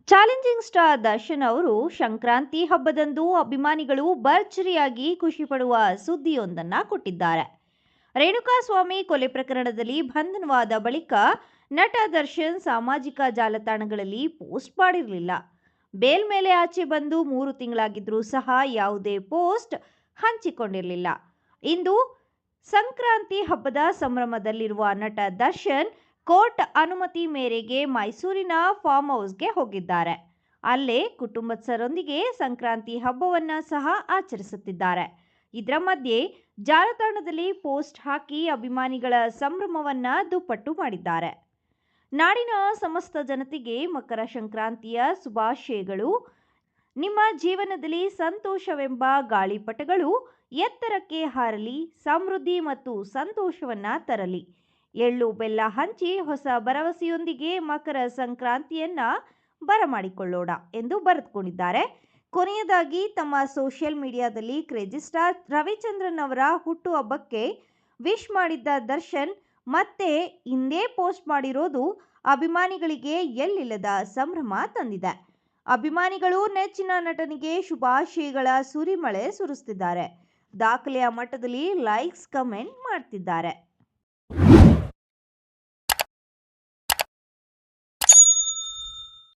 Challenging star Darshan ಅವರು ಸಂಕ್ರಾಂತಿ ಹಬ್ಬದಂದು ಅಭಿಮಾನಿಗಳು ಭರ್ಜರಿಯಾಗಿ ಖುಷಿ ಪಡುವ ಸುದ್ದಿಯೊಂದನ್ನ ಕೊಟ್ಟಿದ್ದಾರೆ. ರೇಣುಕಾಸ್ವಾಮಿ ಕೊಲೆ ಪ್ರಕರಣದಲ್ಲಿ ಬಂಧನವಾದ ಬಳಿಕ ನಟ ದರ್ಶನ್ ಸಾಮಾಜಿಕ ಜಾಲತಾಣಗಳಲ್ಲಿ ಪೋಸ್ಟ್ ಮಾಡಿರಲಿಲ್ಲ. ಬೇಲ್ ಮೇಲೆ ಆಚೆ ಬಂದು 3 ತಿಂಗಳಾಗಿದ್ರೂ ಸಹ ಯಾವುದೇ ಪೋಸ್ಟ್ ಹಂಚಿಕೊಂಡಿರಲಿಲ್ಲ. ಇಂದು ಸಂಕ್ರಾಂತಿ ಹಬ್ಬದ ಸಂಭ್ರಮದಲ್ಲಿರುವ ನಟ ದರ್ಶನ್ ಕೋರ್ಟ್ ಅನುಮತಿ ಮೇರೆಗೆ ಮೈಸೂರಿನ ಫಾರ್ಮ್ ಹೌಸ್ಗೆ ಹೋಗಿದ್ದಾರೆ. ಅಲ್ಲೇ ಕುಟುಂಬಸ್ಥರೊಂದಿಗೆ ಸಂಕ್ರಾಂತಿ ಹಬ್ಬವನ್ನ ಸಹ ಆಚರಿಸುತ್ತಿದ್ದಾರೆ. ಇದರ ಮಧ್ಯೆ ಜಾಲತಾಣದಲ್ಲಿ ಪೋಸ್ಟ್ ಹಾಕಿ ಅಭಿಮಾನಿಗಳ ಸಂಭ್ರಮವನ್ನ ದುಪ್ಪಟ್ಟು ಮಾಡಿದ್ದಾರೆ. ನಾಡಿನ ಸಮಸ್ತ ಜನತೆಗೆ ಮಕರ ಸಂಕ್ರಾಂತಿಯ ಶುಭಾಶಯಗಳು. ನಿಮ್ಮ ಜೀವನದಲ್ಲಿ ಸಂತೋಷವೆಂಬ ಗಾಳಿಪಟಗಳು ಎತ್ತರಕ್ಕೆ ಹಾರಲಿ, ಸಮೃದ್ಧಿ ಮತ್ತು ಸಂತೋಷವನ್ನ ತರಲಿ. ಎಳ್ಳು ಬೆಲ್ಲ ಹಂಚಿ ಹೊಸ ಭರವಸೆಯೊಂದಿಗೆ ಮಕರ ಸಂಕ್ರಾಂತಿಯನ್ನ ಬರಮಾಡಿಕೊಳ್ಳೋಣ ಎಂದು ಬರೆದುಕೊಂಡಿದ್ದಾರೆ. ಕೊನೆಯದಾಗಿ ತಮ್ಮ ಸೋಷಿಯಲ್ ಮೀಡಿಯಾದಲ್ಲಿ ಕ್ರೇಜಿ ಸ್ಟಾರ್ ರವಿಚಂದ್ರನ್ ಅವರ ಹುಟ್ಟುಹಬ್ಬಕ್ಕೆ ವಿಶ್ ಮಾಡಿದ್ದ ದರ್ಶನ್ ಮತ್ತೆ ಇಂದೇ ಪೋಸ್ಟ್ ಮಾಡಿರೋದು ಅಭಿಮಾನಿಗಳಿಗೆ ಎಲ್ಲಿಲ್ಲದ ಸಂಭ್ರಮ ತಂದಿದೆ. ಅಭಿಮಾನಿಗಳು ನೆಚ್ಚಿನ ನಟನಿಗೆ ಶುಭಾಶಯಗಳ ಸುರಿಮಳೆ ಸುರಿಸುತ್ತಿದ್ದಾರೆ. ದಾಖಲೆಯ ಮಟ್ಟದಲ್ಲಿ ಲೈಕ್ಸ್, ಕಮೆಂಟ್ ಮಾಡ್ತಿದ್ದಾರೆ.